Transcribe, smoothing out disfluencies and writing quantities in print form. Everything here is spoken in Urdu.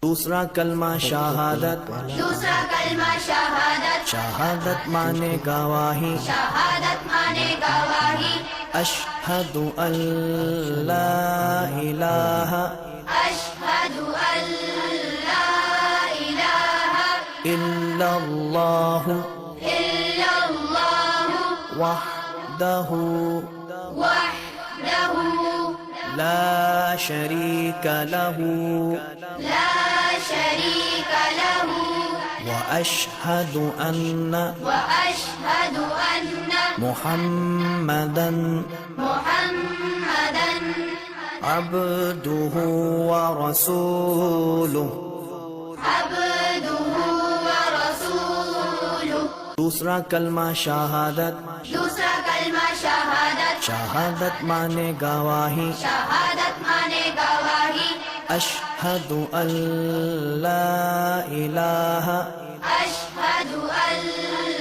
دوسرا کلمہ شہادت، دوسرا کلمہ شہادت، شہادت مانے گواہی، شہادت مانے گواہی، اشہد ان لا الہ اشہد ان لا الہ الا اللہ الا اللہ وحدہ وحدہ لا شریک لہ لا شریک لہ واشہد ان واشہد ان محمدا محمدا عبدہ ورسولہ۔ عبدہ ورسولہ۔ دوسرا کلمہ شہادت، دوسرا کلمہ شہادت، شہادت مانے گواہی، شہادت مانے گواہی، اشہد ان لا الہ